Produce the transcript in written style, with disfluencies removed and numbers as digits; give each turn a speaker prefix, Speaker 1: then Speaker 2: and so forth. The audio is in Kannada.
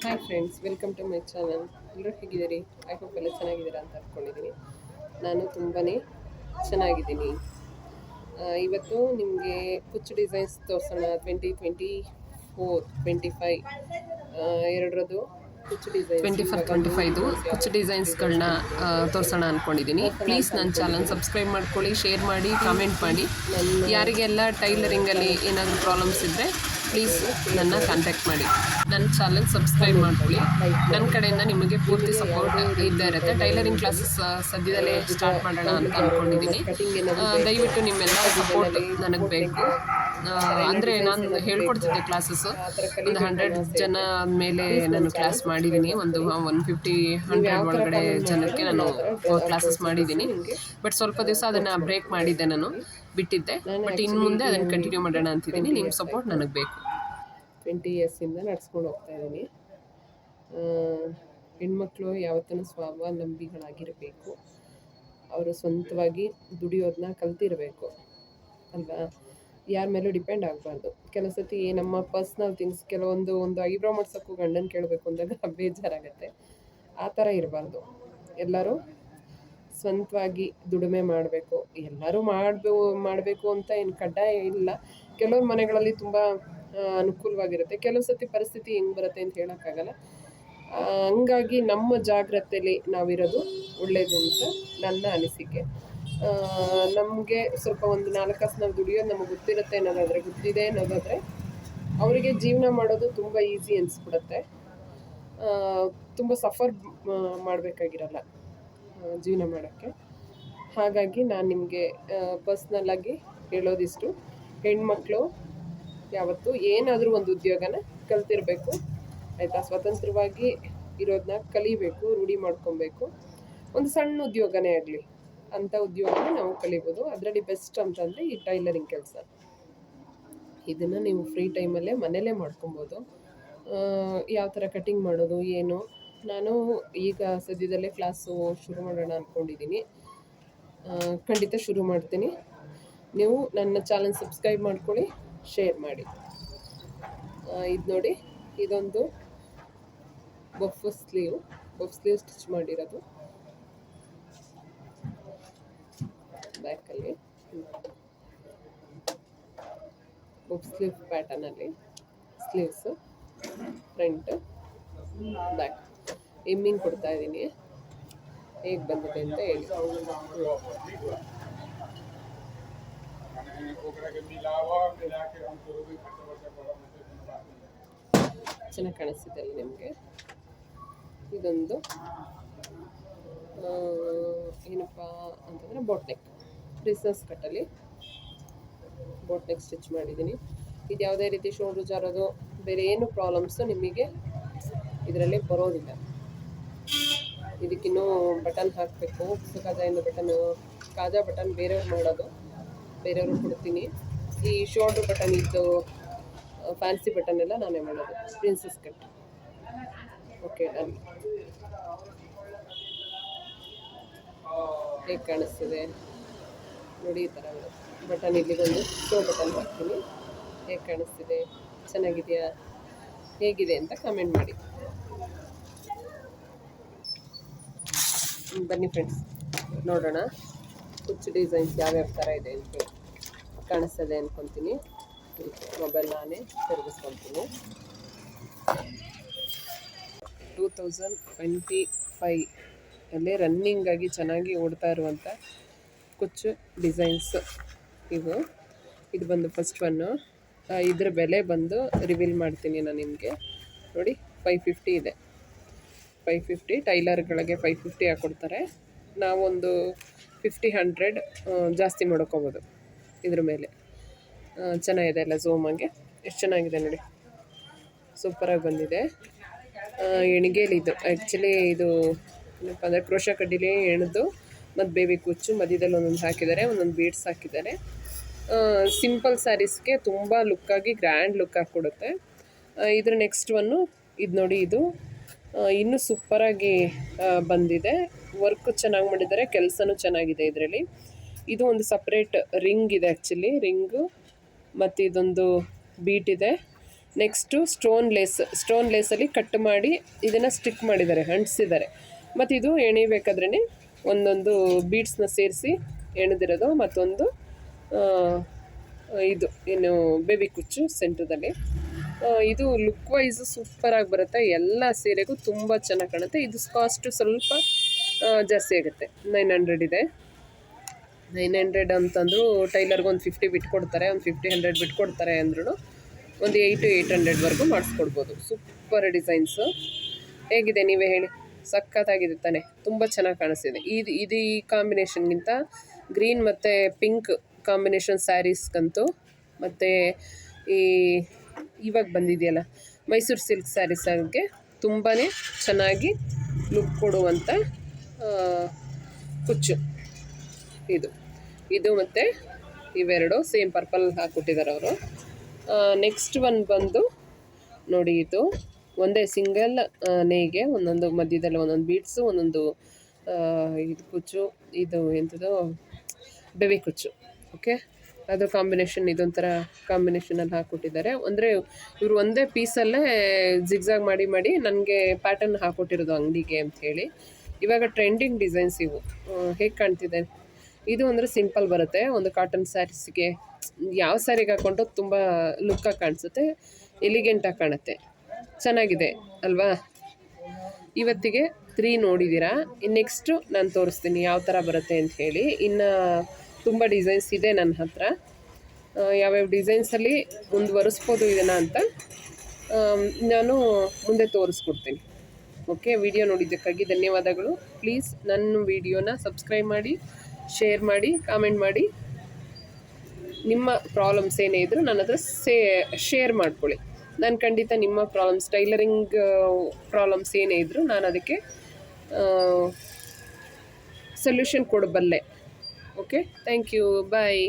Speaker 1: Hi friends, welcome to my channel. ಎಲ್ಲರೂ ಹೇಗಿದ್ದೀರಿ? ಐ ಹೋಪ್ ಎಲ್ಲ ಚೆನ್ನಾಗಿದ್ದೀರಾ ಅಂತ ಅಂದ್ಕೊಂಡಿದ್ದೀನಿ. ನಾನು ತುಂಬಾ ಚೆನ್ನಾಗಿದ್ದೀನಿ. ಇವತ್ತು ನಿಮಗೆ ಕುಚ್ಚು ಡಿಸೈನ್ಸ್ ತೋರಿಸೋಣ. 2024-25 ಎರಡರದ್ದು ಕುಚ್ಚು ಡಿಸೈನ್ಸ್
Speaker 2: 24-25 ಕುಚ್ಚು ಡಿಸೈನ್ಸ್ಗಳನ್ನ ತೋರಿಸೋಣ ಅಂದ್ಕೊಂಡಿದ್ದೀನಿ. ಪ್ಲೀಸ್ ನನ್ನ ಚಾನಲ್ ಸಬ್ಸ್ಕ್ರೈಬ್ ಮಾಡ್ಕೊಳ್ಳಿ, ಶೇರ್ ಮಾಡಿ, ಕಾಮೆಂಟ್ ಮಾಡಿ. ಯಾರಿಗೆಲ್ಲ ಟೈಲರಿಂಗಲ್ಲಿ ಏನಾದರೂ ಪ್ರಾಬ್ಲಮ್ಸ್ ಇದ್ದರೆ ಪ್ಲೀಸ್ ನನ್ನ ಕಾಂಟ್ಯಾಕ್ಟ್ ಮಾಡಿ. ನನ್ನ ಚಾನಲ್ ಸಬ್ಸ್ಕ್ರೈಬ್ ಮಾಡ್ಕೊಳ್ಳಿ. ನನ್ನ ಕಡೆಯಿಂದ ನಿಮಗೆ ಪೂರ್ತಿ ಸಪೋರ್ಟ್ ಇದ್ದೇ ಇರುತ್ತೆ. ಟೈಲರಿಂಗ್ ಕ್ಲಾಸಸ್ ಸದ್ಯದಲ್ಲೇ ಸ್ಟಾರ್ಟ್ ಮಾಡೋಣ ಅಂತ ಅಂದ್ಕೊಂಡಿದ್ದೀನಿ. ದಯವಿಟ್ಟು ನಿಮ್ಮೆಲ್ಲ ಸಪೋರ್ಟ್ ನನಗೆ ಬೇಕು. ಅಂದರೆ ನಾನು ಹೇಳ್ಕೊಡ್ತಿದ್ದೆ ಕ್ಲಾಸಸ್ಸು ಒಂದು 100 ಜನ ಮೇಲೆ ನಾನು ಕ್ಲಾಸ್ ಮಾಡಿದ್ದೀನಿ. ಒಂದು 150-100 ಒಳಗಡೆ ಜನಕ್ಕೆ ನಾನು ಕ್ಲಾಸಸ್ ಮಾಡಿದ್ದೀನಿ. ಬಟ್ ಸ್ವಲ್ಪ ದಿವಸ ಅದನ್ನು ಬ್ರೇಕ್ ಮಾಡಿದ್ದೆ, ನಾನು ಬಿಟ್ಟಿದ್ದೆ. ಬಟ್ ಇನ್ನು ಮುಂದೆ ಅದನ್ನು ಕಂಟಿನ್ಯೂ ಮಾಡೋಣ ಅಂತಿದ್ದೀನಿ. ನಿಮ್ಮ ಸಪೋರ್ಟ್ ನನಗೆ ಬೇಕು.
Speaker 1: 20 ಇಯರ್ಸಿಂದ ನಡ್ಸ್ಕೊಂಡು ಹೋಗ್ತಾ ಇದ್ದೀನಿ. ಹೆಣ್ಮಕ್ಳು ಯಾವತ್ತೂ ಸ್ವಾವಲಂಬಿಗಳಾಗಿರಬೇಕು. ಅವರು ಸ್ವಂತವಾಗಿ ದುಡಿಯೋದನ್ನ ಕಲ್ತಿರಬೇಕು ಅಲ್ವಾ? ಯಾರ ಮೇಲೂ ಡಿಪೆಂಡ್ ಆಗಬಾರ್ದು. ಕೆಲವು ಸತಿ ನಮ್ಮ ಪರ್ಸ್ನಲ್ ಥಿಂಗ್ಸ್, ಕೆಲವೊಂದು ಐಬ್ರೋ ಮಾಡ್ಸೋಕ್ಕೂ ಗಂಡನ ಕೇಳಬೇಕು ಅಂದಾಗ ಬೇಜಾರಾಗುತ್ತೆ. ಆ ಥರ ಇರಬಾರ್ದು. ಎಲ್ಲರೂ ಸ್ವಂತವಾಗಿ ದುಡಿಮೆ ಮಾಡಬೇಕು. ಎಲ್ಲರೂ ಮಾಡಬೇಕು ಅಂತ ಏನು ಕಡ್ಡಾಯ ಇಲ್ಲ. ಕೆಲವ್ರ ಮನೆಗಳಲ್ಲಿ ತುಂಬ ಅನುಕೂಲವಾಗಿರುತ್ತೆ. ಕೆಲವು ಸತಿ ಪರಿಸ್ಥಿತಿ ಹೆಂಗೆ ಬರುತ್ತೆ ಅಂತ ಹೇಳೋಕ್ಕಾಗಲ್ಲ. ಹಂಗಾಗಿ ನಮ್ಮ ಜಾಗ್ರತೆಯಲ್ಲಿ ನಾವಿರೋದು ಒಳ್ಳೆಯದು ಅಂತ ನನ್ನ ಅನಿಸಿಕೆ. ನಮಗೆ ಸ್ವಲ್ಪ ಒಂದು 4 ಕಾಸು ನಾವು ದುಡಿಯೋದು ನಮಗೆ ಗೊತ್ತಿದೆ ಅನ್ನೋದಾದರೆ ಅವರಿಗೆ ಜೀವನ ಮಾಡೋದು ತುಂಬ ಈಸಿ ಅನಿಸ್ಬಿಡುತ್ತೆ. ತುಂಬ ಸಫರ್ ಮಾಡಬೇಕಾಗಿರಲ್ಲ ಜೀವನ ಮಾಡೋಕ್ಕೆ. ಹಾಗಾಗಿ ನಾನು ನಿಮಗೆ ಪರ್ಸ್ನಲ್ಲಾಗಿ ಹೇಳೋದಿಷ್ಟು, ಹೆಣ್ಮಕ್ಳು ಯಾವತ್ತೂ ಏನಾದರೂ ಒಂದು ಉದ್ಯೋಗನ ಕಲ್ತಿರಬೇಕು ಆಯಿತಾ? ಸ್ವತಂತ್ರವಾಗಿ ಇರೋದನ್ನ ಕಲಿಬೇಕು, ರೂಢಿ ಮಾಡ್ಕೊಬೇಕು. ಒಂದು ಸಣ್ಣ ಉದ್ಯೋಗನೇ ಆಗಲಿ, ಅಂಥ ಉದ್ಯೋಗನ ನಾವು ಕಲಿಬೋದು. ಅದರಲ್ಲಿ ಬೆಸ್ಟ್ ಅಂತಂದರೆ ಈ ಟೈಲರಿಂಗ್ ಕೆಲಸ. ಇದನ್ನು ನೀವು ಫ್ರೀ ಟೈಮಲ್ಲೇ ಮನೇಲೇ ಮಾಡ್ಕೊಬೋದು. ಯಾವ ಥರ ಕಟಿಂಗ್ ಮಾಡೋದು ಏನು, ನಾನು ಈಗ ಸದ್ಯದಲ್ಲೇ ಕ್ಲಾಸು ಶುರು ಮಾಡೋಣ ಅಂದ್ಕೊಂಡಿದ್ದೀನಿ. ಖಂಡಿತ ಶುರು ಮಾಡ್ತೀನಿ. ನೀವು ನನ್ನ ಚಾನಲ್ ಸಬ್ಸ್ಕ್ರೈಬ್ ಮಾಡ್ಕೊಳ್ಳಿ, ಶೇರ್ ಮಾಡಿ. ಇದು ನೋಡಿ, ಇದೊಂದು ಬಫ್ ಸ್ಲೀವ್ ಸ್ಟಿಚ್ ಮಾಡಿರೋದು ಬ್ಯಾಕಲ್ಲಿ. ಬಫ್ ಸ್ಲೀವ್ ಪ್ಯಾಟರ್ನಲ್ಲಿ ಸ್ಲೀವ್ಸು, ಫ್ರಂಟ್ ಬ್ಯಾಕ್. ಎಮ್ಮಿಂಗ್ ಕೊಡ್ತಾ ಇದ್ದೀನಿ, ಹೇಗೆ ಬಂದಿದೆ ಅಂತ ಹೇಳಿ. ಚೆನ್ನಾಗಿ ಕಾಣಿಸ್ತಿದೆ ಅಲ್ಲಿ ನಿಮಗೆ. ಇದೊಂದು ಏನಪ್ಪ ಅಂತಂದರೆ ಬೋಟ್ ನೆಕ್, ಪ್ರಿನ್ಸಸ್ ಕಟ್ಟಲ್ಲಿ ಬೋಟ್ ನೆಕ್ ಸ್ಟಿಚ್ ಮಾಡಿದ್ದೀನಿ. ಇದು ಯಾವುದೇ ರೀತಿ ಶೋಲ್ಡ್ರು ಜಾರೋದು, ಬೇರೆ ಏನು ಪ್ರಾಬ್ಲಮ್ಸು ನಿಮಗೆ ಇದರಲ್ಲಿ ಬರೋದಿಲ್ಲ. ಇದಕ್ಕಿನ್ನೂ ಬಟನ್ ಹಾಕಬೇಕು. ಕಾಜಾಯಿಂದ ಕಾಜಾ ಬಟನ್ ಬೇರೆಯವ್ರು ಮಾಡೋದು, ಬೇರೆಯವ್ರಿಗೆ ಕೊಡ್ತೀನಿ. ಈ ಶೋಲ್ಡ್ರ್ ಬಟನ್ ಇದ್ದು ಫ್ಯಾನ್ಸಿ ಬಟನ್ ಎಲ್ಲ ನಾನೇ ಮಾಡೋದು. Princess cut. Okay, done. ಹೇಗೆ ಕಾಣಿಸ್ತಿದೆ ನೋಡಿ, ಈ ಥರ ಬಟನ್ ಇಲ್ಲಿಗೊಂದು ಶೋ ಬಟನ್ ಹಾಕ್ತೀನಿ. ಹೇಗೆ ಕಾಣಿಸ್ತಿದೆ? ಚೆನ್ನಾಗಿದೆಯಾ? ಹೇಗಿದೆ ಅಂತ ಕಮೆಂಟ್ ಮಾಡಿ. ಬನ್ನಿ ಫ್ರೆಂಡ್ಸ್, ನೋಡೋಣ ಕುಚ್ಚು ಡಿಸೈನ್ಸ್ ಯಾವ್ಯಾವ ಥರ ಇದೆ ಅಂತ. ಕಾಣಿಸ್ತದೆ ಅಂದ್ಕೊತೀನಿ. ಮೊಬೈಲ್ ನಾನೇ ತಿರುಗಿಸ್ಕೊತೀನಿ. 2025 ಅಲ್ಲೇ ರನ್ನಿಂಗಾಗಿ ಚೆನ್ನಾಗಿ ಓಡ್ತಾ ಇರುವಂಥ ಕುಚ್ಚು ಡಿಸೈನ್ಸ್ ಇದು ಬಂದು ಫಸ್ಟ್ ಒನ್ನು. ಇದ್ರ ಬೆಲೆ ಬಂದು ರಿವೀಲ್ ಮಾಡ್ತೀನಿ ನಾನು ನಿಮಗೆ. ನೋಡಿ, 550 ಇದೆ. 550 ಟೈಲರ್ಗಳಿಗೆ 550 ಹಾಕ್ಕೊಡ್ತಾರೆ. ನಾವೊಂದು 50-100 ಜಾಸ್ತಿ ಮಾಡ್ಕೋಬೋದು ಇದ್ರ ಮೇಲೆ. ಚೆನ್ನಾಗಿದೆ ಅಲ್ಲ, ಝೂಮಾಗೆ ಎಷ್ಟು ಚೆನ್ನಾಗಿದೆ ನೋಡಿ, ಸೂಪರಾಗಿ ಬಂದಿದೆ. ಎಣಿಗೆಲಿದ್ದು ಆ್ಯಕ್ಚುಲಿ ಇದು ಏನಪ್ಪ ಅಂದರೆ ಕ್ರೋಶ ಕಡ್ಡಿಲಿ ಎಣೆದು ಮತ್ತು ಬೇಬಿ ಕುಚ್ಚು ಮಧ್ಯದಲ್ಲಿ ಒಂದೊಂದು ಹಾಕಿದ್ದಾರೆ, ಒಂದೊಂದು ಬೀಡ್ಸ್ ಹಾಕಿದ್ದಾರೆ. ಸಿಂಪಲ್ ಸ್ಯಾರೀಸ್ಗೆ ತುಂಬ ಲುಕ್ಕಾಗಿ ಗ್ರ್ಯಾಂಡ್ ಲುಕ್ ಹಾಕ್ಕೊಡುತ್ತೆ. ಇದ್ರ ನೆಕ್ಸ್ಟ್ ಒನ್ನು ಇದು ನೋಡಿ, ಇದು ಇನ್ನೂ ಸೂಪರಾಗಿ ಬಂದಿದೆ. ವರ್ಕು ಚೆನ್ನಾಗಿ ಮಾಡಿದ್ದಾರೆ, ಕೆಲಸನೂ ಚೆನ್ನಾಗಿದೆ ಇದರಲ್ಲಿ. ಇದು ಒಂದು ಸಪ್ರೇಟ್ ರಿಂಗ್ ಇದೆ, ಆ್ಯಕ್ಚುಲಿ ರಿಂಗು ಮತ್ತು ಇದೊಂದು ಬೀಟ್ ಇದೆ. ನೆಕ್ಸ್ಟು ಸ್ಟೋನ್ ಲೇಸಲ್ಲಿ ಕಟ್ ಮಾಡಿ ಇದನ್ನು ಸ್ಟಿಕ್ ಮಾಡಿದ್ದಾರೆ, ಅಂಟಿಸಿದ್ದಾರೆ. ಮತ್ತು ಇದು ಎಣಿಬೇಕಾದ್ರೇ ಒಂದೊಂದು ಬೀಡ್ಸ್ನ ಸೇರಿಸಿ ಎಣೆದಿರೋದು. ಮತ್ತೊಂದು ಇದು ಏನು ಬೇಬಿ ಕುಚ್ಚು ಸೆಂಟ್ರದಲ್ಲಿ. ಇದು ಲುಕ್ ವೈಸು ಸೂಪರಾಗಿ ಬರುತ್ತೆ, ಎಲ್ಲ ಸೀರೆಗೂ ತುಂಬ ಚೆನ್ನಾಗಿ ಕಾಣುತ್ತೆ. ಇದು ಕಾಸ್ಟು ಸ್ವಲ್ಪ ಜಾಸ್ತಿ ಆಗುತ್ತೆ, 900 ಇದೆ. 900 ಅಂತಂದರೂ ಟೈಲರ್ಗೆ ಒಂದು 50 ಬಿಟ್ಕೊಡ್ತಾರೆ, ಒಂದು 50-100 ಬಿಟ್ಕೊಡ್ತಾರೆ ಅಂದ್ರೂ ಒಂದು 800-800ವರೆಗೂ ಮಾಡಿಸ್ಕೊಡ್ಬೋದು. Super designs. ಹೇಗಿದೆ ನೀವೇ ಹೇಳಿ, ಸಖತ್ತಾಗಿದೆ ತಾನೆ, ತುಂಬ ಚೆನ್ನಾಗಿ ಕಾಣಿಸ್ತಿದೆ. ಇದು ಈ ಕಾಂಬಿನೇಷನ್ಗಿಂತ ಗ್ರೀನ್ ಮತ್ತು ಪಿಂಕ್ ಕಾಂಬಿನೇಷನ್ ಸ್ಯಾರೀಸ್ಗಂತೂ, ಮತ್ತು ಇವಾಗ ಬಂದಿದೆಯಲ್ಲ ಮೈಸೂರು ಸಿಲ್ಕ್ ಸ್ಯಾರೀಸಾಗೆ ತುಂಬಾ ಚೆನ್ನಾಗಿ ಲುಕ್ ಕೊಡುವಂಥ ಕುಚ್ಚು ಇದು ಮತ್ತು ಇವೆರಡು ಸೇಮ್ ಪರ್ಪಲ್ ಹಾಕ್ಕೊಟ್ಟಿದ್ದಾರೆ ಅವರು. ನೆಕ್ಸ್ಟ್ ಒಂದು ಬಂದು ನೋಡಿ, ಇದು ಒಂದೇ ಸಿಂಗಲ್ ನೇಯ್ಗೆ ಒಂದೊಂದು ಮಧ್ಯದಲ್ಲಿ ಒಂದೊಂದು ಬೀಡ್ಸು, ಒಂದೊಂದು ಇದು ಕುಚ್ಚು, ಇದು ಎಂಥದ್ದು ಬೇಬಿ ಕುಚ್ಚು. ಓಕೆ, ಅದು ಕಾಂಬಿನೇಷನ್ ಇದೊಂಥರ ಕಾಂಬಿನೇಷನಲ್ಲಿ ಹಾಕ್ಕೊಟ್ಟಿದ್ದಾರೆ. ಅಂದರೆ ಇವರು ಒಂದೇ ಪೀಸಲ್ಲೇ ಜಿಗ್ಜಾಗ್ ಮಾಡಿ ನನಗೆ ಪ್ಯಾಟರ್ನ್ ಹಾಕ್ಕೊಟ್ಟಿರೋದು ಅಂಗಡಿಗೆ ಅಂಥೇಳಿ. ಇವಾಗ ಟ್ರೆಂಡಿಂಗ್ ಡಿಸೈನ್ಸ್ ಇವು. ಹೇಗೆ ಕಾಣ್ತಿದೆ ಇದು ಅಂದರೆ ಸಿಂಪಲ್ ಬರುತ್ತೆ. ಒಂದು ಕಾಟನ್ ಸ್ಯಾರೀಸ್ಗೆ ಯಾವ ಸ್ಯಾರಿಗೆ ಹಾಕ್ಕೊಂಡು ತುಂಬ ಲುಕ್ಕಾಗಿ ಕಾಣಿಸುತ್ತೆ, ಎಲಿಗೆಂಟಾಗಿ ಕಾಣುತ್ತೆ, ಚೆನ್ನಾಗಿದೆ ಅಲ್ವಾ. ಇವತ್ತಿಗೆ 3 ನೋಡಿದ್ದೀರಾ. ನೆಕ್ಸ್ಟು ನಾನು ತೋರಿಸ್ತೀನಿ ಯಾವ ಥರ ಬರುತ್ತೆ ಅಂತ ಹೇಳಿ. ಇನ್ನು ತುಂಬ ಡಿಸೈನ್ಸ್ ಇದೆ ನನ್ನ ಹತ್ರ. ಯಾವ್ಯಾವ ಡಿಸೈನ್ಸಲ್ಲಿ ಮುಂದುವರಿಸ್ಬೋದು ಇದನ್ನು ಅಂತ ನಾನು ಮುಂದೆ ತೋರಿಸ್ಕೊಡ್ತೀನಿ. ಓಕೆ, ವಿಡಿಯೋ ನೋಡಿದ್ದಕ್ಕಾಗಿ ಧನ್ಯವಾದಗಳು. ಪ್ಲೀಸ್ ನನ್ನ ವಿಡಿಯೋನ ಸಬ್ಸ್ಕ್ರೈಬ್ ಮಾಡಿ, ಶೇರ್ ಮಾಡಿ, ಕಾಮೆಂಟ್ ಮಾಡಿ. ನಿಮ್ಮ ಪ್ರಾಬ್ಲಮ್ಸ್ ಏನೇ ಇದ್ದರೂ ನನ್ನ ಹತ್ರ ಶೇರ್ ಮಾಡ್ಕೊಳ್ಳಿ. ನಾನು ಖಂಡಿತ ನಿಮ್ಮ ಪ್ರಾಬ್ಲಮ್ಸ್, ಟೈಲರಿಂಗ್ ಪ್ರಾಬ್ಲಮ್ಸ್ ಏನೇ ಇದ್ದರೂ ನಾನು ಅದಕ್ಕೆ ಸೊಲ್ಯೂಷನ್ ಕೊಡಬಲ್ಲೆ. Okay, thank you, bye.